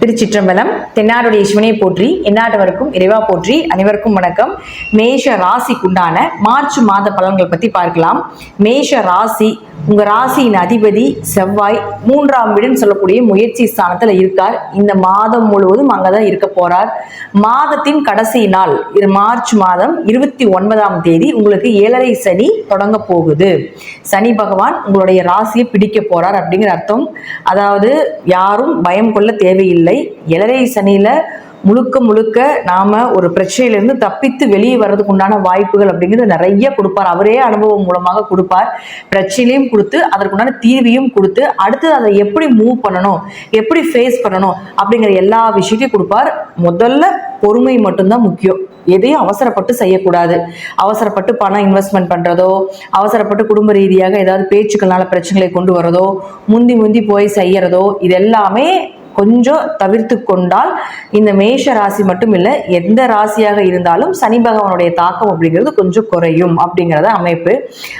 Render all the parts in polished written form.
திருச்சிற்றம்பலம். தென்னாடுடைய சிவனை போற்றி, எந்நாட்டவருக்கும் இறைவா போற்றி. அனைவருக்கும் வணக்கம். மேஷ ராசிக்குண்டான மார்ச் மாத பலன்கள் பத்தி பார்க்கலாம். மேஷ ராசி, உங்க ராசியின் அதிபதி செவ்வாய் 3ஆம் வீடுன்னு சொல்லக்கூடிய முயற்சி ஸ்தானத்துல இருக்கார். இந்த மாதம் முழுவதும் அங்கதான் இருக்க போறார். மாதத்தின் கடைசி நாள் மார்ச் மாதம் 29ஆம் தேதி உங்களுக்கு 7.5 சனி தொடங்க போகுது. சனி பகவான் உங்களுடைய ராசியை பிடிக்க போறார் அப்படிங்கிற அர்த்தம். அதாவது யாரும் பயம் கொள்ள தேவையில்லை. 7.5 சனியில முழுக்க நாம ஒரு பிரச்சனையிலிருந்து தப்பித்து வெளியே வர்றதுக்கு உண்டான வாய்ப்புகள் அப்படிங்கிறது நிறைய கொடுப்பார். அவரே அனுபவம் மூலமாக கொடுப்பார். பிரச்சனையும் கொடுத்து அதற்குண்டான தீர்வையும் கொடுத்து அடுத்து அதை எப்படி மூவ் பண்ணணும், எப்படி ஃபேஸ் பண்ணணும் அப்படிங்கிற எல்லா விஷயத்தையும் கொடுப்பார். முதல்ல பொறுமை மட்டும்தான் முக்கியம். எதையும் அவசரப்பட்டு செய்யக்கூடாது. அவசரப்பட்டு பணம் இன்வெஸ்ட்மெண்ட் பண்றதோ, அவசரப்பட்டு குடும்ப ரீதியாக ஏதாவது பேச்சுக்கள்னால பிரச்சனைகளை கொண்டு வரதோ, முந்தி போய் செய்யறதோ, இது எல்லாமே கொஞ்சம் தவிர்த்து கொண்டால் இந்த மேஷ ராசி மட்டும் இல்லை, எந்த ராசியாக இருந்தாலும் சனி பகவானுடைய தாக்கம் அப்படிங்கிறது கொஞ்சம் குறையும் அப்படிங்கிறத அமைப்பு.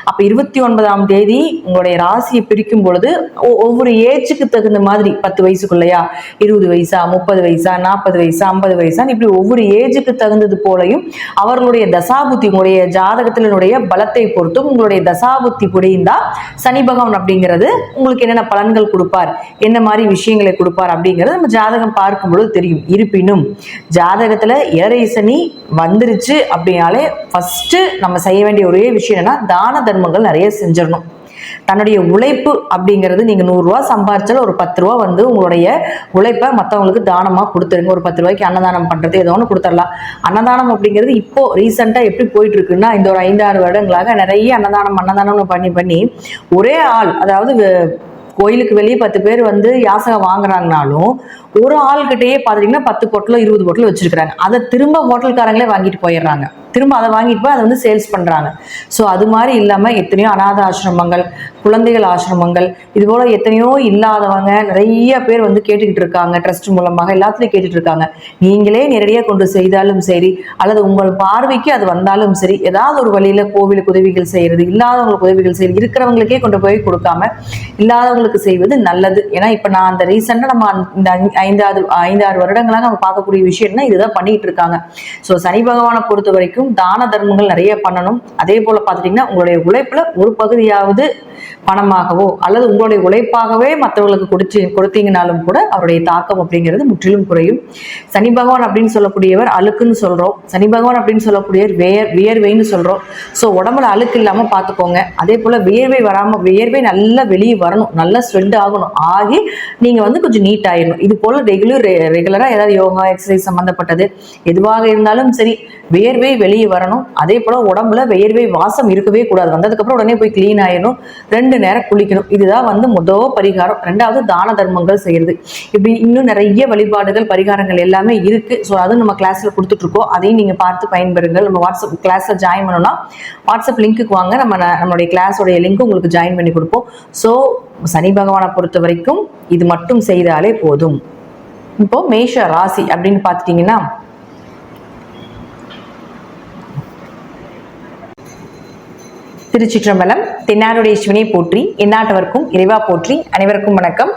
அப்ப 29ஆம் தேதி உங்களுடைய ராசியை பிரிக்கும் பொழுது ஒவ்வொரு ஏஜுக்கு தகுந்த மாதிரி 10 வயசுக்குள்ளையா, 20 வயசா, 30 வயசா, 40 வயசா, 50 வயசா, இப்படி ஒவ்வொரு ஏஜுக்கு தகுந்தது போலையும் அவர்களுடைய தசாபுத்தி, உங்களுடைய ஜாதகத்தினுடைய பலத்தை பொறுத்தும் உங்களுடைய தசாபுத்தி புரிந்தா சனி பகவான் அப்படிங்கிறது உங்களுக்கு என்னென்ன பலன்கள் கொடுப்பார், என்ன மாதிரி விஷயங்களை கொடுப்பார் அப்படிங்கிறது நம்ம ஜாதகம் பார்க்கும் பொழுது தெரியும். இருப்பினும் ஜாதகத்துல 7.5 சனி வந்துருச்சு அப்படின்னாலே ஃபர்ஸ்ட் நம்ம செய்ய வேண்டிய ஒரே விஷயம் என்னன்னா, தான தர்மங்கள் நிறைய செஞ்சிடணும். தன்னுடைய உழைப்பு அப்படிங்கிறது, நீங்க 100 ரூபா சம்பாரிச்சாலும் ஒரு 10 ரூபா வந்து உங்களுடைய உழைப்பை மற்றவங்களுக்கு தானமா கொடுத்துருங்க. ஒரு 10 ரூபாய்க்கு அன்னதானம் பண்றது ஏதோ ஒன்று கொடுத்துடலாம். அன்னதானம் அப்படிங்கிறது இப்போ ரீசெண்டா எப்படி போயிட்டு இருக்குன்னா, இந்த ஒரு 5-6 வருடங்களாக நிறைய அன்னதானம் பண்ணி ஒரே ஆள், அதாவது கோயிலுக்கு வெளியே 10 பேர் வந்து யாசகம் வாங்குறாங்கனாலும் ஒரு ஆள்கிட்டயே பாத்தீங்கன்னா 10 பொட்டலோ 20 பொட்டலோ வச்சிருக்காங்க. அதை திரும்ப ஹோட்டல்காரங்களே வாங்கிட்டு போயிடுறாங்க. திரும்ப அதை வாங்கிட்டு போய் அதை வந்து சேல்ஸ் பண்றாங்க. ஸோ அது மாதிரி இல்லாம எத்தனையோ அநாத ஆசிரமங்கள், குழந்தைகள் ஆசிரமங்கள், இது போல எத்தனையோ இல்லாதவங்க நிறைய பேர் வந்து கேட்டுக்கிட்டு இருக்காங்க. ட்ரஸ்ட் மூலமாக எல்லாத்துலயும் கேட்டுட்டு இருக்காங்க. நீங்களே நேரடியாக கொண்டு செய்தாலும் சரி, அல்லது உங்கள் பார்வைக்கு அது வந்தாலும் சரி, ஏதாவது ஒரு வழியில கோவிலுக்கு உதவிகள் செய்யறது, இல்லாதவங்களுக்கு உதவிகள் செய்யறது, இருக்கிறவங்களுக்கே கொண்டு போய் கொடுக்காம இல்லாதவங்களுக்கு செய்வது நல்லது. ஏன்னா இப்ப நான் அந்த ரீசெண்டா நம்ம இந்த 5-6 வருடங்களாக நம்ம பார்க்கக்கூடிய விஷயம்னா இதுதான் பண்ணிட்டு இருக்காங்க. ஸோ சனி பகவானை பொறுத்த வரைக்கும் தான தர்மங்கள் நிறைய பண்ணணும். அதே போல பார்த்துட்டீங்கன்னா உங்களுடைய உழைப்புல ஒரு பகுதியாவது பணமாகவோ அல்லது உங்களுடைய உழைப்பாகவே மற்றவர்களுக்கு கொடுத்தீங்கனாலும் கூட அவருடைய தாக்கம் அப்படிங்கிறது முற்றிலும் குறையும். சனி பகவான் அப்படின்னு சொல்லக்கூடியவர் அழுக்குன்னு சொல்றோம். சனி பகவான் அப்படின்னு சொல்லக்கூடியவர் வியர்வைன்னு சொல்றோம். ஸோ உடம்புல அழுக்கு இல்லாம பார்த்துக்கோங்க. அதே போல வியர்வை வராம, வியர்வை நல்லா வெளியே வரணும், நல்லா ஸ்வெட் ஆகணும், ஆகி நீங்க வந்து கொஞ்சம் நீட் ஆயிடணும். இது போல ரெகுலரா ஏதாவது யோகா எக்ஸசைஸ் சம்பந்தப்பட்டது எதுவாக இருந்தாலும் சரி, வியர்வை வெளியே வரணும். அதே போல உடம்புல வியர்வை வாசம் இருக்கவே கூடாது. வந்ததுக்கு அப்புறம் உடனே போய் கிளீன் ஆயிடணும். 2 நேரம் குளிக்கணும். இதுதான் வந்து முதல் பரிகாரம். 2வது தான தர்மங்கள் செய்யறது. இப்படி இன்னும் நிறைய வழிபாடுகள், பரிகாரங்கள் எல்லாமே இருக்கு. ஸோ அதுவும் நம்ம கிளாஸ்ல கொடுத்துட்டு இருக்கோம். அதையும் நீங்க பார்த்து பயன்பெறுங்கள். நம்ம வாட்ஸ்அப் கிளாஸ்ல ஜாயின் பண்ணணும்னா வாட்ஸ்அப் லிங்க்குக்கு வாங்க, நம்மளுடைய கிளாஸோடைய லிங்க் உங்களுக்கு ஜாயின் பண்ணி கொடுப்போம். ஸோ சனி பகவானை பொறுத்த வரைக்கும் இது மட்டும் செய்தாலே போதும். இப்போ மேஷ ராசி அப்படின்னு பார்த்துட்டீங்கன்னா, திருச்சிற்றம்பலம். தென்னாடுடைய சிவனை போற்றி, எந்நாட்டவருக்கும் இறைவா போற்றி. அனைவருக்கும் வணக்கம்.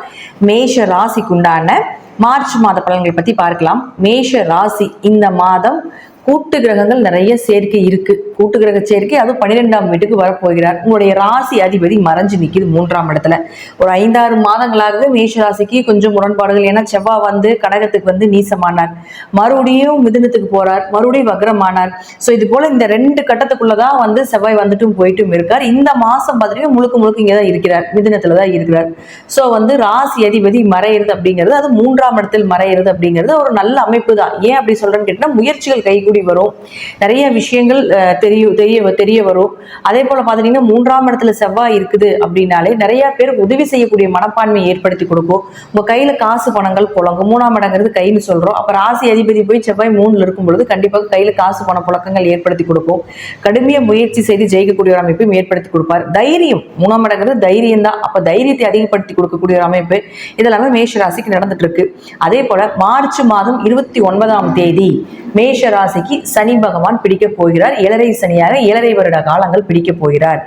மேஷ ராசிக்குண்டான மார்ச் மாத பலன்களை பத்தி பார்க்கலாம். மேஷ ராசி, இந்த மாதம் கூட்டு கிரகங்கள் நிறைய சேர்க்கை இருக்கு. கூட்டு கிரக சேர்க்கை, அதுவும் 12ஆம் வீட்டுக்கு வரப்போகிறார். உங்களுடைய ராசி அதிபதி மறைஞ்சு நிற்குது 3ஆம் இடத்துல. ஒரு 5-6 மாதங்களாகவே மேஷ ராசிக்கு கொஞ்சம் முரண்பாடுகள். ஏன்னா செவ்வாய் வந்து கடகத்துக்கு வந்து நீசமானார், மறுபடியும் மிதுனத்துக்கு போறார், மறுபடியும் வக்ரமானார். ஸோ இது போல இந்த 2 கட்டத்துக்குள்ளதான் வந்து செவ்வாய் வந்துட்டும் போயிட்டும் இருக்கார். இந்த மாசம் பார்த்தீங்கன்னா முழுக்க இங்கதான் இருக்கிறார், மிதுனத்துலதான் இருக்கிறார். ஸோ வந்து ராசி அதிபதி மறையிறது அப்படிங்கிறது, அது 3ஆம் இடத்தில் மறையிறது அப்படிங்கிறது ஒரு நல்ல அமைப்பு தான். ஏன் அப்படி சொல்றேன்னு கேட்டா, முயற்சிகள் கைகூடி வரும், நிறைய விஷயங்கள் தெரிய வரும். அதே போல பாத்தீங்கன்னா 3ஆம் இடத்துல செவ்வாய் இருக்குது அப்படின்னாலே நிறைய பேர் உதவி செய்யக்கூடிய மனப்பான்மையை ஏற்படுத்தி கொடுக்கும். உங்க கையில காசு பணங்கள் புழங்கும். 3ஆம் இடங்கிறது கைன்னு சொல்றோம். அப்ப ராசி அதிபதி போய் செவ்வாய் 3ல இருக்கும் பொழுது கண்டிப்பாக கையில காசு பண புழக்கங்கள் ஏற்படுத்தி கொடுக்கும். கடுமையா முயற்சி செய்து ஜெயிக்கக்கூடிய ஒரு அமைப்பையும் ஏற்படுத்தி கொடுப்பார். தைரியம், 3ஆம் இடங்கிறது தைரியம் தான். அப்ப தைரியத்தை அதிகப்படுத்தி கொடுக்கக்கூடிய ஒரு அமைப்பு இதெல்லாமே மேஷ ராசிக்கு நடந்துட்டு இருக்கு. அதே போல மார்ச் மாதம் 29ஆம் தேதி மேஷ ராசிக்கு சனி பகவான் பிடிக்க போகிறார். 7.5 சனியாக 7.5 வருட காலங்கள் பிடிக்க போகிறார்.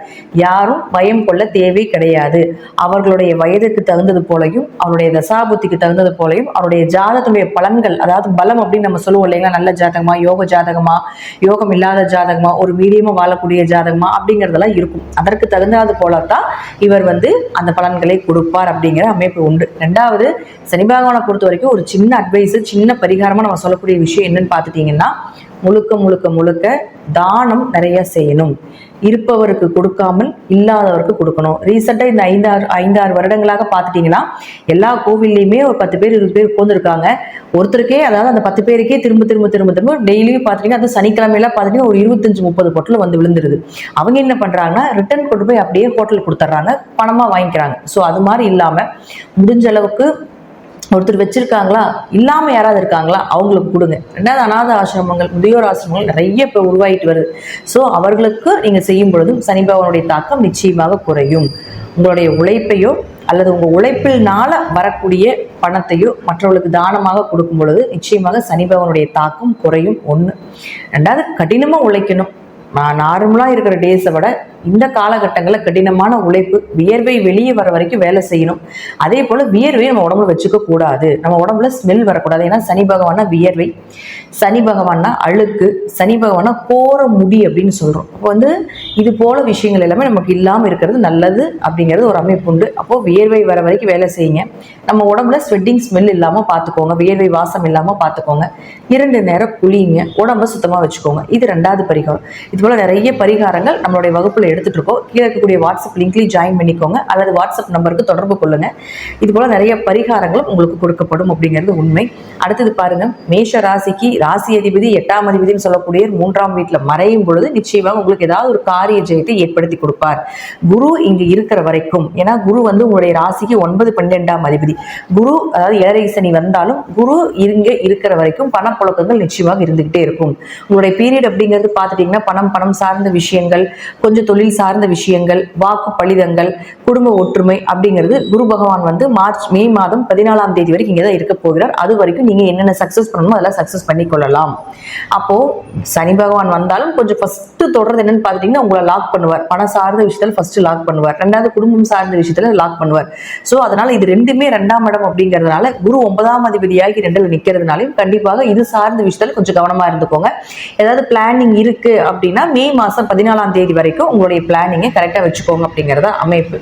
யாரும் பயம் கொள்ள தேவை கிடையாது. அவர்களுடைய வயதுக்கு தகுந்தது போலையும் அவருடைய தசாபுத்திக்கு தகுந்தது போலையும் அவருடைய ஜாதகத்துடைய பலன்கள், அதாவது பலம் அப்படின்னு நம்ம சொல்லுவோம் இல்லைங்களா, நல்ல ஜாதகமா, யோக ஜாதகமா, யோகம் இல்லாத ஜாதகமா, ஒரு மீடியமா வாழக்கூடிய ஜாதகமா அப்படிங்கிறதெல்லாம் இருக்கும். அதற்கு தகுந்தது போலத்தான் இவர் அந்த பலன்களை கொடுப்பார் அப்படிங்கிற அமைப்பு உண்டு. ரெண்டாவது, சனி பகவானை பொறுத்த வரைக்கும் ஒரு சின்ன அட்வைஸ், சின்ன பரிகாரமா நம்ம சொல்லக்கூடிய விஷயம் என்னன்னு பார்த்துட்டீங்கன்னா, முழுக்க முழுக்க முழுக்க தானம் நிறைய செய்யணும். இருப்பவருக்கு கொடுக்காமல் இல்லாதவருக்கு கொடுக்கணும். ரீசெண்டாக இந்த 5-6 வருடங்களாக பார்த்துட்டீங்கன்னா எல்லா கோவில்லையுமே ஒரு 10 பேர் 20 பேர் உட்காந்துருக்காங்க. ஒருத்தருக்கே, அதாவது அந்த 10 பேருக்கே திரும்ப திரும்ப திரும்ப திரும்ப டெய்லியும் பார்த்துட்டீங்கன்னா, அது சனிக்கிழமையெல்லாம் பார்த்துட்டீங்கன்னா ஒரு 25-30 பொட்டில் விழுந்துருது. அவங்க என்ன பண்ணுறாங்கன்னா, ரிட்டர்ன் கொண்டு போய் அப்படியே ஹோட்டலுக்கு கொடுத்துட்றாங்க, பணமாக வாங்கிக்கிறாங்க. ஸோ அது மாதிரி இல்லாமல் முடிஞ்ச அளவுக்கு ஒருத்தர் வச்சிருக்காங்களா, இல்லாம யாராவது இருக்காங்களா, அவங்களுக்கு கொடுங்க. ரெண்டாவது, அநாத ஆசிரமங்கள், முதியோர் ஆசிரமங்கள் நிறைய இப்போ உருவாகிட்டு வருது. ஸோ அவர்களுக்கு நீங்க செய்யும் பொழுதும் சனி பகவானுடைய தாக்கம் நிச்சயமாக குறையும். உங்களுடைய உழைப்பையோ அல்லது உங்க உழைப்பினால வரக்கூடிய பணத்தையோ மற்றவர்களுக்கு தானமாக கொடுக்கும் பொழுது நிச்சயமாக சனி பகவானுடைய தாக்கம் குறையும். ஒன்று. ரெண்டாவது, கடினமா உழைக்கணும். நார்மலா இருக்கிற டேஸை விட இந்த காலகட்டங்களில் கடினமான உழைப்பு, வியர்வை வெளியே வர வரைக்கும் வேலை செய்யணும். அதே போல வியர்வையை நம்ம உடம்புல வச்சுக்க கூடாது. நம்ம உடம்புல ஸ்மெல் வரக்கூடாது. ஏன்னா சனி பகவானா வியர்வை, சனி பகவானா அழுக்கு, சனி பகவானா போற முடி அப்படின்னு சொல்றோம். அப்போ இது போல விஷயங்கள் எல்லாமே நமக்கு இல்லாமல் இருக்கிறது நல்லது அப்படிங்கிறது ஒரு அமைப்பு உண்டு. அப்போ வியர்வை வர வரைக்கும் வேலை செய்யுங்க. நம்ம உடம்புல ஸ்வெட்டிங் ஸ்மெல் இல்லாமல் பார்த்துக்கோங்க, வியர்வை வாசம் இல்லாமல் பார்த்துக்கோங்க. 2 நேரம் குளிங்க, உடம்ப சுத்தமாக வச்சுக்கோங்க. இது 2வது பரிகாரம். இது போல நிறைய பரிகாரங்கள் நம்மளுடைய வகுப்புல எடுத்துட்டு இருக்கோம். கீழே இருக்கக்கூடிய வாட்ஸ்அப் லிங்க்லயும் ஜாயின் பண்ணிக்கோங்க, அல்லது வாட்ஸ்அப் நம்பருக்கு தொடர்பு கொள்ளுங்க. இது போல நிறைய பரிகாரங்களும் உங்களுக்கு கொடுக்கப்படும் அப்படிங்கிறது உண்மை. அடுத்தது பாருங்க, மேஷ ராசிக்கு ராசி அதிபதி 8ஆம் அதிபதினு சொல்லக்கூடிய 3ஆம் வீட்டுல மறையும் பொழுது நிச்சயமாக உங்களுக்கு ஏதாவது ஒரு காரிய ஜெயத்தை ஏற்படுத்தி கொடுப்பார். குரு இங்கு இருக்கிற வரைக்கும், ஏன்னா குரு உங்களுடைய ராசிக்கு 9-12ஆம் அதிபதி. குரு, அதாவது 7.5 சனி வந்தாலும் குரு இங்க இருக்கிற வரைக்கும் பணப்புழக்கங்கள் நிச்சயமாக இருந்துகிட்டே இருக்கும். உங்களுடைய பீரியட் அப்படிங்கிறது பார்த்துட்டீங்கன்னா பணம் சார்ந்த விஷயங்கள், கொஞ்சம் தொழில் சார்ந்த விஷயங்கள், வாக்கு பலிதங்கள், குடும்ப ஒற்றுமை அப்படிங்கிறது குரு பகவான் மே மாதம் 14ஆம் தேதி வரைக்கும் இங்கே தான் இருக்க போகிறார். அது வரைக்கும் நீங்க என்னென்ன சக்சஸ் பண்ணணுமோ அதெல்லாம் சக்சஸ் பண்ணி கொள்ளலாம். அப்போ சனி பகவான் வந்தாலும் கொஞ்சம் ஃபர்ஸ்ட் தொடர்றது என்னன்னு பார்த்துட்டீங்கன்னா உங்களை லாக் பண்ணுவார். பண சார்ந்த விஷயத்துல ஃபர்ஸ்ட் லாக் பண்ணுவார். ரெண்டாவது குடும்பம் சார்ந்த விஷயத்துல லாக் பண்ணுவார். ஸோ அதனால இது ரெண்டுமே 2ஆம் இடம் அப்படிங்கிறதுனால குரு 9ஆம் அதிபதியாகி 2ல் நிற்கிறதுனாலையும் கண்டிப்பாக இது சார்ந்த விஷயத்துல கொஞ்சம் கவனமா இருந்துக்கோங்க. ஏதாவது பிளானிங் இருக்கு அப்படின்னா மே மாசம் 14ஆம் தேதி வரைக்கும் உங்களுடைய பிளானிங்கை கரெக்டா வச்சுக்கோங்க அப்படிங்கிறத அமைப்பு.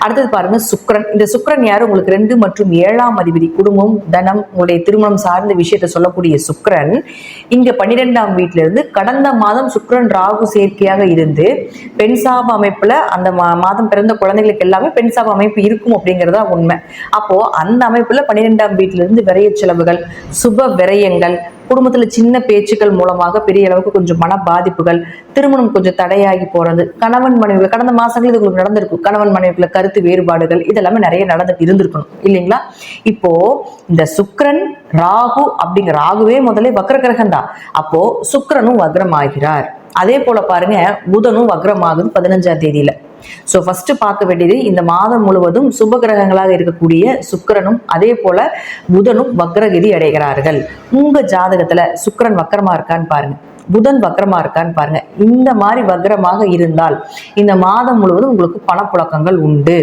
அடுத்தது பாருங்க, சுக்கிரன். இந்த சுக்கிரன் யாரு? உங்களுக்கு 2 மற்றும் 7ஆம் அதிபதி. குடும்பம், தனம், உங்களுடைய திருமணம் சார்ந்த விஷயத்தை சொல்லக்கூடிய சுக்கிரன் இங்க 12ஆம் வீட்டில இருந்து கடந்த மாதம் சுக்கிரன் ராகு சேர்க்கையாக இருந்து பெண் சாப அமைப்புல அந்த மாதம் பிறந்த குழந்தைகளுக்கு எல்லாமே பெண் சாப அமைப்பு இருக்கும் அப்படிங்கிறதா உண்மை. அப்போ அந்த அமைப்புல 12ஆம் வீட்டில இருந்து விரைய செலவுகள், சுப விரயங்கள், குடும்பத்துல சின்ன பேச்சுக்கள் மூலமாக பெரிய அளவுக்கு கொஞ்சம் மன பாதிப்புகள், திருமணம் கொஞ்சம் தடையாகி போறது, கணவன் மனைவி கடந்த மாசங்கள் இது உங்களுக்கு நடந்திருக்கும். கணவன் மனைவிக்குள்ள கருத்து வேறுபாடுகள் இதெல்லாமே நிறைய இருந்திருக்கணும் இல்லைங்களா? இப்போ இந்த சுக்கிரன் ராகு அப்படிங்கிற, ராகுவே முதல்ல வக்ர கிரகம் தான். அப்போ சுக்கிரனும் வக்ரம் ஆகிறார். அதே போல பாருங்க, புதனும் வக்ரம் ஆகுது 15ஆம் தேதியில. சோ ஃபர்ஸ்ட் பார்க்க வேண்டியது, இந்த மாதம் முழுவதும் சுப கிரகங்களாக இருக்கக்கூடிய சுக்கிரனும் அதே போல புதனும் வக்ரகதி அடைகிறார்கள். உங்க ஜாதகத்துல சுக்கிரன் வக்ரமா இருக்கான்னு பாருங்க, புதன் வக்ரமா இருக்கான்னு பாருங்க. இந்த மாதிரி வக்ரமாக இருந்தால் இந்த மாதம் முழுவதும் உங்களுக்கு பணப்புழக்கங்கள் உண்டு,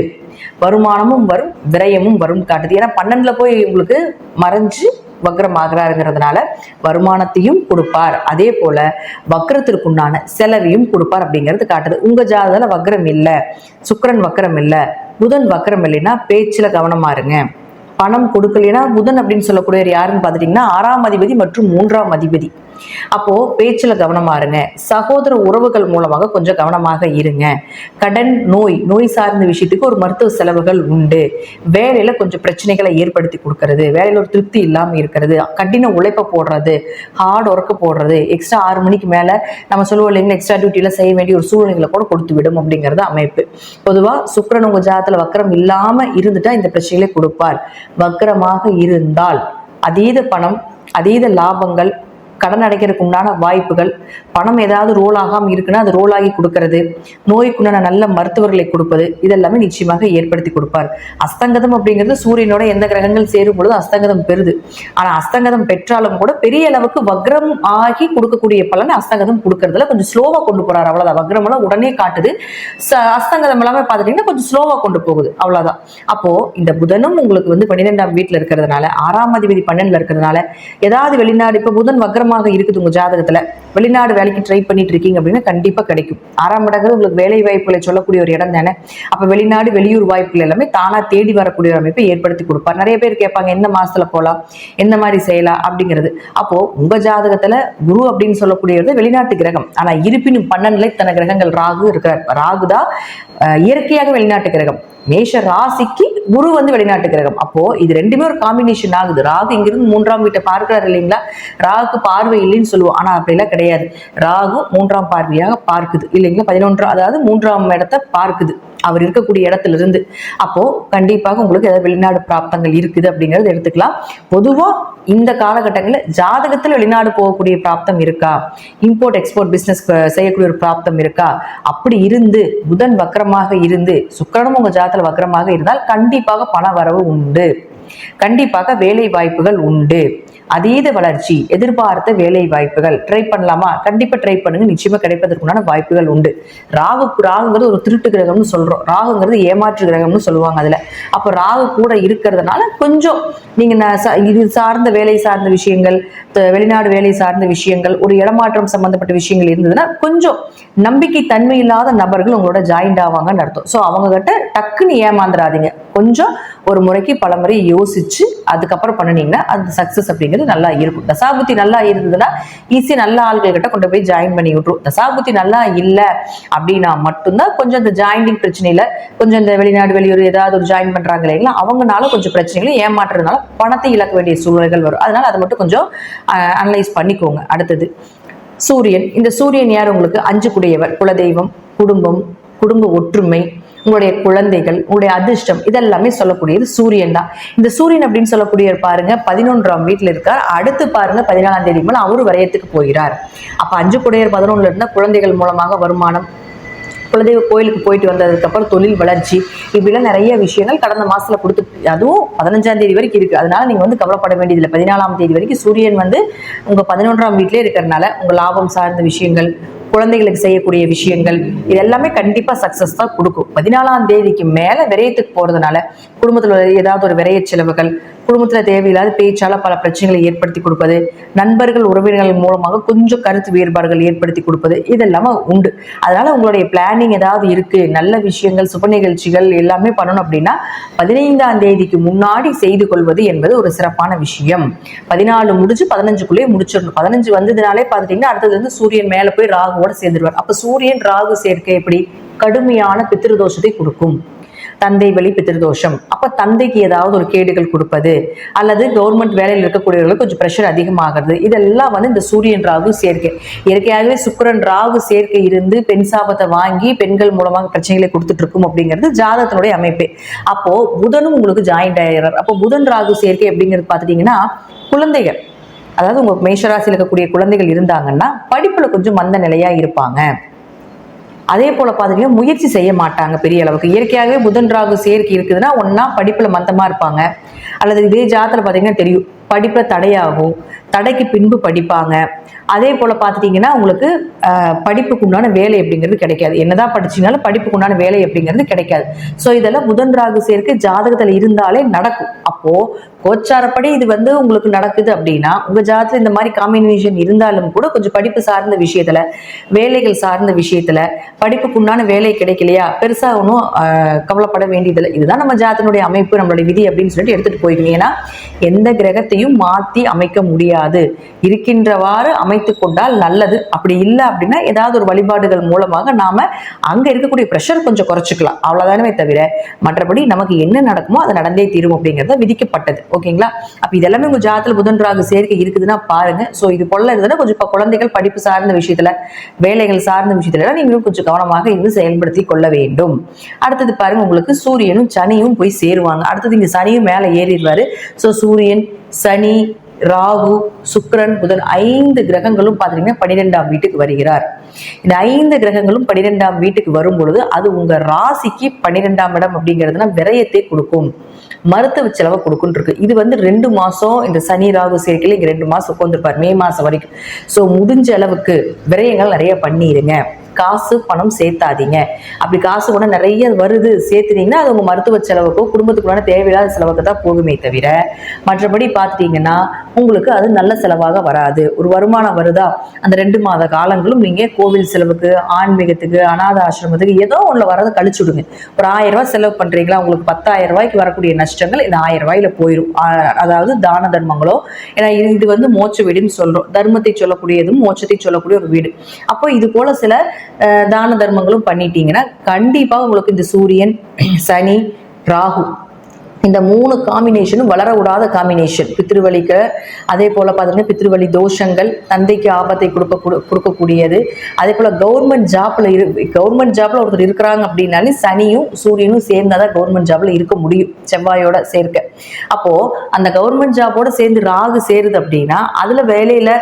வருமானமும் வரும், விரயமும் வரும் காட்டுது. ஏன்னா 12ல போய் உங்களுக்கு மறைஞ்சு வக்ரம் ஆகிறாருங்கிறதுனால வருமானத்தையும் கொடுப்பார், அதே போல வக்ரத்திற்குண்டான செலவையும் கொடுப்பார் அப்படிங்கிறது காட்டுது. உங்க ஜாதகத்துல வக்ரம் இல்லை, சுக்கிரன் வக்ரம் இல்லை, புதன் வக்ரம் இல்லைன்னா பேச்சுல கவனமா இருங்க. பணம் கொடுக்கலைன்னா புதன் அப்படின்னு சொல்லக்கூடிய யாருன்னு பார்த்துட்டீங்கன்னா 6ஆம் அதிபதி மற்றும் 3ஆம் அதிபதி. அப்போ பேச்சுல கவனமா இருங்க. சகோதர உறவுகள் மூலமாக கொஞ்சம் கவனமாக இருங்க. கடன், நோய் சார்ந்த விஷயத்துக்கு ஒரு மருத்துவ செலவுகள் உண்டு. வேலையில கொஞ்சம் பிரச்சனைகளை ஏற்படுத்தி கொடுக்கறது, வேலையில ஒரு திருப்தி இல்லாம இருக்கிறது, கடின உழைப்ப போடுறது, ஹார்ட் ஒர்க் போடுறது, எக்ஸ்ட்ரா 6 மணிக்கு மேல நம்ம சொல்லுவோம் இல்லைங்களா, எக்ஸ்ட்ரா டியூட்டியில செய்ய வேண்டிய ஒரு சூழ்நிலைகளை கூட கொடுத்து விடும் அப்படிங்கிறது அமைப்பு. பொதுவா சுக்கிரன் உங்க ஜாதகத்துல வக்ரம் இல்லாம இருந்துட்டா இந்த பிரச்சனைகளை கொடுப்பார். வக்ரமாக இருந்தால் அதீத பணம், அதீத லாபங்கள், கடன் அடைக்கிறதுக்கு உண்டான வாய்ப்புகள், பணம் ஏதாவது ரோல் ஆகாமல் இருக்குன்னா அது ரோல் ஆகி கொடுக்கறது, நோய்க்குண்டான நல்ல மருத்துவர்களை கொடுப்பது, இதெல்லாமே நிச்சயமாக ஏற்படுத்தி கொடுப்பார். அஸ்தங்கதம் அப்படிங்கிறது சூரியனோட எந்த கிரகங்கள் சேரும் பொழுது அஸ்தங்கதம் பெறுது. ஆனா அஸ்தங்கதம் பெற்றாலும் கூட பெரிய அளவுக்கு வக்ரம் ஆகி கொடுக்கக்கூடிய பலனை அஸ்தங்கதம் கொடுக்கறதுல கொஞ்சம் ஸ்லோவா கொண்டு போறாரு, அவ்வளவுதான். வக்ரம் எல்லாம் உடனே காட்டுது, அஸ்தங்கதம் எல்லாமே பார்த்துட்டீங்கன்னா கொஞ்சம் ஸ்லோவா கொண்டு போகுது, அவ்வளவுதான். அப்போ இந்த புதனும் உங்களுக்கு வந்து 12ஆம் வீட்டுல இருக்கிறதுனால, 6ஆம் அதிபதி 12ல இருக்கிறதுனால ஏதாவது வெளிநாடு, இப்ப புதன் வக்ரமாக இருக்குது உங்க ஜாதகத்துல, வெளிநாடு வேலைக்கு ட்ரை பண்ணிட்டு இருக்கீங்க அப்படின்னா கண்டிப்பா கிடைக்கும். 6ஆம் இடங்கிறது உங்களுக்கு வேலை வாய்ப்புகளை சொல்லக்கூடிய ஒரு இடம் தானே. அப்ப வெளிநாடு வெளியூர் வாய்ப்புகள் எல்லாமே தானா தேடி வரக்கூடிய ஒரு அமைப்பை ஏற்படுத்தி கொடுப்பார். நிறைய பேர் கேட்பாங்க எந்த மாசத்துல போலாம், என்ன மாதிரி செய்யலாம் அப்படிங்கிறது. அப்போ உங்க ஜாதகத்துல குரு அப்படின்னு சொல்லக்கூடியது வெளிநாட்டு கிரகம். ஆனா இருப்பினும் 12 தன கிரகங்கள் ராகு இருக்கிறார். ராகு தான் இயற்கையாக வெளிநாட்டு கிரகம். மேஷ ராசிக்கு குரு வந்து வெளிநாட்டு கிரகம். அப்போ இது ரெண்டுமே ஒரு காம்பினேஷன் ஆகுது. ராகு இங்கிருந்து 3ஆம் வீட்டை பார்க்கிறார் இல்லைங்களா. ராகு பார்வை இல்லைன்னு சொல்லுவோம், ஆனா அப்படிலாம் கிடையாது. ராகு 3ஆம் பார்வையாக பார்க்குது இல்லைங்களா. 11, அதாவது 3ஆம் இடத்தை பார்க்குது அவர் இருக்கக்கூடிய இடத்துல இருந்து. அப்போ கண்டிப்பாக உங்களுக்கு ஏதாவது வெளிநாடு பிராப்தங்கள் இருக்குது அப்படிங்கறது எடுத்துக்கலாம். பொதுவா இந்த காலகட்டங்களில் ஜாதகத்தில் வெளிநாடு போகக்கூடிய பிராப்தம் இருக்கா, இம்போர்ட் எக்ஸ்போர்ட் பிசினஸ் செய்யக்கூடிய ஒரு பிராப்தம் இருக்கா, அப்படி இருந்து புதன் வக்கரமாக இருந்து சுக்கிரனும் உங்க ஜாதகத்துல வக்கரமாக இருந்தால் கண்டிப்பாக பண வரவு உண்டு, கண்டிப்பாக வேலை வாய்ப்புகள் உண்டு, அதீத வளர்ச்சி, எதிர்பார்த்த வேலை வாய்ப்புகள். ட்ரை பண்ணலாமா? கண்டிப்பா ட்ரை பண்ணுங்க, நிச்சயமா கிடைப்பதற்குண்டான வாய்ப்புகள் உண்டு. ராகுங்கிறது ஒரு திருட்டு கிரகம்னு சொல்றோம், ராகுங்கிறது ஏமாற்று கிரகம்னு சொல்லுவாங்க அதுல. அப்ப ராகு கூட இருக்கிறதுனால கொஞ்சம் நீங்க இது சார்ந்த வேலை சார்ந்த விஷயங்கள், வெளிநாடு வேலை சார்ந்த விஷயங்கள், ஒரு இடமாற்றம் சம்பந்தப்பட்ட விஷயங்கள் இருந்ததுன்னா கொஞ்சம் நம்பிக்கை தன்மை இல்லாத நபர்கள் உங்களோட ஜாயிண்ட் ஆவாங்கன்னு அர்த்தம். ஸோ அவங்க கிட்ட டக்குன்னு ஏமாந்துடாதீங்க, கொஞ்சம் ஒரு முறைக்கு பல முறை யோசிச்சு அதுக்கப்புறம் பண்ணினீங்கன்னா அது சக்சஸ் அப்படிங்கிறது நல்லா இருக்கும். தசாபுத்தி நல்லா இருந்ததுன்னா ஈஸியா நல்ல ஆள்கள் கிட்ட கொண்டு போய் ஜாயின் பண்ணி விட்டுரும். தசாபுத்தி நல்லா இல்லை அப்படின்னா மட்டும்தான் கொஞ்சம் இந்த ஜாயிண்டிங் பிரச்சனையில, கொஞ்சம் இந்த வெளிநாடு வெளியூர் ஏதாவது ஒரு ஜாயின் பண்றாங்க இல்லைங்களா, அவங்கனால கொஞ்சம் பிரச்சனைகளை ஏமாற்றுறதுனால பணத்தை இழக்க வேண்டிய சூழ்நிலைகள் வரும். அதனால அதை மட்டும் கொஞ்சம் அனலைஸ் பண்ணிக்கோங்க. அடுத்தது சூரியன். இந்த சூரியன் யார்? உங்களுக்கு 5 குடையவர், குலதெய்வம், குடும்பம், குடும்ப ஒற்றுமை, உங்களுடைய குழந்தைகள், உங்களுடைய அதிர்ஷ்டம், இதெல்லாமே சொல்லக்கூடியது சூரியன் தான். இந்த சூரியன் அப்படின்னு சொல்லக்கூடிய பாருங்க 11ஆம் வீட்டுல இருக்கார். அடுத்து பாருங்க 14ஆம் தேதி மேல அவரு வரையத்துக்கு போகிறார். அப்ப 5 குடையர் 11ல இருந்தா குழந்தைகள் மூலமாக வருமானம், குலதெய்வ கோயிலுக்கு போயிட்டு வந்ததுக்கு அப்புறம் தொழில் வளர்ச்சி, இப்படிலாம் நிறைய விஷயங்கள் கடந்த மாசத்துல கொடுத்து, அதுவும் 15ஆம் தேதி வரைக்கும் இருக்கு. அதனால நீங்க வந்து கவலைப்பட வேண்டியதில்லை. 14ஆம் தேதி வரைக்கும் சூரியன் வந்து உங்க 11ஆம் வீட்டிலே இருக்கிறதுனால உங்க லாபம் சார்ந்த விஷயங்கள், குழந்தைகளுக்கு செய்யக்கூடிய விஷயங்கள், இது எல்லாமே கண்டிப்பா சக்சஸ் தான் கொடுக்கும். 14ஆம் தேதிக்கு மேல விரயத்துக்கு போறதுனால குடும்பத்துல ஏதாவது ஒரு விரய செலவுகள், குடும்பத்துல தேவையில்லாத பேச்சால பல பிரச்சனைகளை ஏற்படுத்தி கொடுப்பது, நண்பர்கள் உறவினர்கள் மூலமாக கொஞ்சம் கருத்து வேறுபாடுகள் ஏற்படுத்தி கொடுப்பது, இதெல்லாமே உண்டு. அதனால உங்களுடைய பிளானிங் ஏதாவது இருக்கு, நல்ல விஷயங்கள், சுப நிகழ்ச்சிகள் எல்லாமே பண்ணணும் அப்படின்னா 15ஆம் தேதிக்கு முன்னாடி செய்து கொள்வது என்பது ஒரு சிறப்பான விஷயம். 14 முடிஞ்சு 15க்குள்ளேயே முடிச்சிடணும். 15 வந்ததுனாலே பார்த்துட்டீங்கன்னா அடுத்தது வந்து சூரியன் மேல போய் ராகுவோட சேர்ந்துருவார். அப்ப சூரியன் ராகு சேர்க்கை எப்படி கடுமையான பித்ருதோஷத்தை கொடுக்கும். தந்தை வழி பித்ருதோஷம், அப்ப தந்தைக்கு ஏதாவது ஒரு கேடுகள் கொடுப்பது, அல்லது கவர்மெண்ட் வேலையில் இருக்கக்கூடியவர்களுக்கு கொஞ்சம் பிரஷர் அதிகமாகிறது, இதெல்லாம் வந்து இந்த சூரியன் ராகு சேர்க்கை. இயற்கையாகவே சுக்கிரன் ராகு சேர்க்கை இருந்து பெண் சாபத்தை வாங்கி பெண்கள் மூலமாக பிரச்சனைகளை கொடுத்துட்டு இருக்கும் அப்படிங்கிறது ஜாதகத்தினுடைய அமைப்பு. அப்போ புதனும் உங்களுக்கு ஜாயிண்ட் ஆகிறார். அப்போ புதன் ராகு சேர்க்கை அப்படிங்கிறது பார்த்துட்டீங்கன்னா குழந்தைகள், அதாவது உங்க மேஷராசியில் இருக்கக்கூடிய குழந்தைகள் இருந்தாங்கன்னா படிப்புல கொஞ்சம் மந்த நிலையா இருப்பாங்க. அதே போல பாத்தீங்கன்னா முயற்சி செய்ய மாட்டாங்க பெரிய அளவுக்கு. இயற்கையாகவே புதன் ராகு சேர்க்கை இருக்குதுன்னா ஒன்னா படிப்புல மந்தமா இருப்பாங்க, அல்லது இதே ஜாதத்துல பாத்தீங்கன்னா தெரியும் படிப்புல தடையாகும், தடைக்கு பின்பு படிப்பாங்க. அதே போல பாத்துட்டீங்கன்னா உங்களுக்கு படிப்புக்கு உண்டான வேலை அப்படிங்கிறது கிடைக்காது. என்னதான் படிச்சீங்கனாலும் படிப்புக்கு உண்டான வேலை அப்படிங்கிறது கிடைக்காது. ஸோ இதெல்லாம் புதன் ராகு சேர்க்கை ஜாதகத்துல இருந்தாலே நடக்கும். அப்போ கோச்சாரப்படி இது வந்து உங்களுக்கு நடக்குது அப்படின்னா உங்க ஜாதகத்துல இந்த மாதிரி காம்பினேஷன் இருந்தாலும் கூட கொஞ்சம் படிப்பு சார்ந்த விஷயத்துல, வேலைகள் சார்ந்த விஷயத்துல, படிப்புக்கு உண்டான வேலை கிடைக்கலையா பெருசா ஒன்றும் கவலைப்பட வேண்டியதில்லை. இதுதான் நம்ம ஜாதகனுடைய அமைப்பு, நம்மளுடைய விதி அப்படின்னு சொல்லிட்டு எடுத்துட்டு போய்க்கணும். ஏன்னா எந்த கிரகத்தையும் மாத்தி அமைக்க முடியாது, இருக்கின்றவாறு அமைத்து கொண்டால் நல்லது. அப்படி இல்லை அப்படின்னா ஏதாவது ஒரு வழிபாடுகள் மூலமாக நாம அங்க இருக்கக்கூடிய பிரஷர் கொஞ்சம் குறைச்சிக்கலாம், அவ்வளவுதானே தவிர மற்றபடி நமக்கு என்ன நடக்குமோ அது நடந்தே தீரும் அப்படிங்கறத விதிக்கப்பட்டது. ஓகேங்களா? அப்ப இதெல்லாமே உங்க ஜாதகத்துல புதன் ராகு சேர்க்கை இருக்குதுன்னா பாருங்க. சோ இது போல இருந்ததுன்னா கொஞ்சம் குழந்தைகள் படிப்பு சார்ந்த விஷயத்துல, வேலைகள் சார்ந்த விஷயத்துல நீங்களும் கொஞ்சம் கவனமாக இருந்து செயல்படுத்தி கொள்ள வேண்டும். அடுத்தது பாருங்க, உங்களுக்கு சூரியனும் சனியும் போய் சேருவாங்க. அடுத்தது இங்க சனியும் மேல ஏறிடுவாரு. சோ சூரியன், சனி, ராகு, சுக்கிரன், புதன் 5 கிரகங்களும் பார்த்தீங்கன்னா 12ஆம் வீட்டுக்கு வருகிறார். இந்த 5 கிரகங்களும் 12ஆம் வீட்டுக்கு வரும் பொழுது அது உங்க ராசிக்கு 12ஆம் இடம் அப்படிங்கிறதுனா விரயத்தை கொடுக்கும், மருத்துவ செலவை கொடுக்கும் இருக்கு. இது 2 மாசம் இந்த சனி ராகு சேர்க்கையில இங்க 2 மாசம் உட்காந்துருப்பார், மே மாசம் வரைக்கும். ஸோ முடிஞ்ச அளவுக்கு விரயங்கள் நிறைய பண்ணிடுங்க, காசு பணம் சேர்த்தாதீங்க. அப்படி காசு கூட நிறைய வருது சேர்த்துனீங்கன்னா அது உங்க மருத்துவ செலவுக்கோ குடும்பத்துக்குள்ளான தேவையில்லாத செலவுக்கு தான் போகுமே தவிர மற்றபடி பார்த்துட்டீங்கன்னா உங்களுக்கு அது நல்ல செலவாக வராது. ஒரு வருமானம் வருதா, அந்த 2 மாத காலங்களும் நீங்க கோவில் செலவுக்கு, ஆன்மீகத்துக்கு, அநாத ஆசிரமத்துக்கு ஏதோ ஒன்று வரதை கழிச்சுடுங்க. ஒரு 1000 ரூபாய் செலவு பண்றீங்களா, உங்களுக்கு 10,000 ரூபாய்க்கு வரக்கூடிய நஷ்டங்கள் இந்த 1000 ரூபாயில போயிடும். அதாவது தான தர்மங்களோ, ஏன்னா இது மோட்ச வீடுன்னு சொல்றோம், தர்மத்தை சொல்லக்கூடியதும் மோட்சத்தை சொல்லக்கூடிய ஒரு வீடு. அப்போ இது போல சில தான தர்மங்களும் பண்ணிட்டீங்கன்னா கண்டிப்பா உங்களுக்கு இந்த சூரியன், சனி, ராகு இந்த 3 காம்பினேஷனும் வளர விடாத காம்பினேஷன். பித்ருவலிக்கு அதே போல பார்த்தீங்கன்னா பித்ருவலி தோஷங்கள், தந்தைக்கு ஆபத்தை கொடுக்கக்கூடியது. அதே போல கவர்மெண்ட் ஜாப்ல ஒருத்தர் இருக்கிறாங்க அப்படின்னாலே சனியும் சூரியனும் சேர்ந்தாதான் கவர்மெண்ட் ஜாப்ல இருக்க முடியும், செவ்வாயோட சேர்க்க. அப்போ அந்த கவர்மெண்ட் ஜாபோட சேர்ந்து ராகு சேருது அப்படின்னா அதுல வேலையில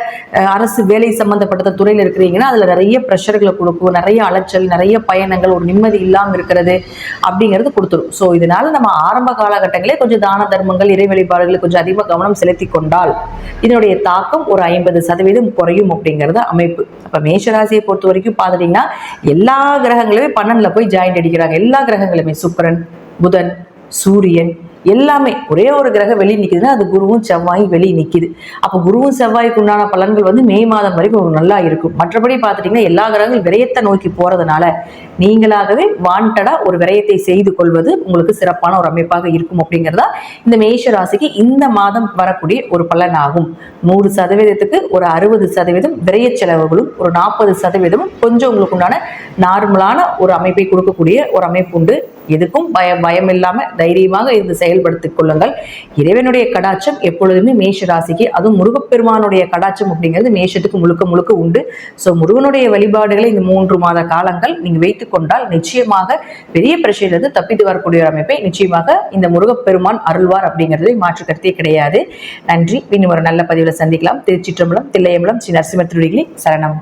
அரசு வேலை சம்பந்தப்பட்ட துறையில இருக்கிறீங்கன்னா அதுல நிறைய ப்ரெஷர்களை கொடுக்கும், நிறைய அலைச்சல், நிறைய பயணங்கள், ஒரு நிம்மதி இல்லாம இருக்கிறது அப்படிங்கிறது கொடுத்துரும். ஸோ இதனால நம்ம ஆரம்ப காலகட்டங்களே கொஞ்சம் தான தர்மங்கள், இறை வழிபாடுகளை கொஞ்சம் அதிகமாக கவனம் செலுத்தி கொண்டால் இதனுடைய தாக்கம் ஒரு 50% குறையும் அப்படிங்கிறது அமைப்பு. அப்ப மேஷராசியை பொறுத்த வரைக்கும் பார்த்துட்டீங்கன்னா எல்லா கிரகங்களுமே 12ல போய் ஜாயிண்ட் அடிக்கிறாங்க. எல்லா கிரகங்களுமே சுக்கிரன், புதன், சூரியன் எல்லாமே ஒரே ஒரு கிரகம் வெளியே நிற்குதுன்னா அது குருவும் செவ்வாயும் வெளியே நிற்குது. அப்போ குருவும் செவ்வாய்க்கு உண்டான பலன்கள் மே மாதம் வரைக்கும் நல்லா இருக்கும். மற்றபடி பார்த்துட்டீங்கன்னா எல்லா கிரகங்களும் விரயத்தை நோக்கி போறதுனால நீங்களாகவே வாண்டடா ஒரு விரயத்தை செய்து கொள்வது உங்களுக்கு சிறப்பான ஒரு அமைப்பாக இருக்கும் அப்படிங்கிறதா இந்த மேஷ ராசிக்கு இந்த மாதம் வரக்கூடிய ஒரு பலன் ஆகும். 100%க்கு ஒரு 60% விரய செலவுகளும், ஒரு 40% கொஞ்சம் உங்களுக்கு உண்டான நார்மலான ஒரு அமைப்பை கொடுக்கக்கூடிய ஒரு அமைப்பு உண்டு. எதுக்கும் பயம் இல்லாம தைரியமாக இருந்து செயல்படுத்திக் கொள்ளுங்கள். இறைவனுடைய கடாட்சம் எப்பொழுதுமே மேஷ ராசிக்கு, அதுவும் முருகப்பெருமானுடைய கடாட்சம் அப்படிங்கிறது மேஷத்துக்கு முழுக்க முழுக்க உண்டு. ஸோ முருகனுடைய வழிபாடுகளை இந்த 3 மாத காலங்கள் நீங்க வைத்துக் கொண்டால் நிச்சயமாக பெரிய பிரச்சனையிலிருந்து தப்பித்து வரக்கூடிய ஒரு அமைப்பை நிச்சயமாக இந்த முருகப்பெருமான் அருள்வார் அப்படிங்கிறது மாற்று கருத்தே கிடையாது. நன்றி. இன்னும் ஒரு நல்ல பதிவில் சந்திக்கலாம். திருச்சிற்றம்பலம், தில்லையம்பலம், ஸ்ரீ நரசிம்ம திருவடிகளே சரணம்.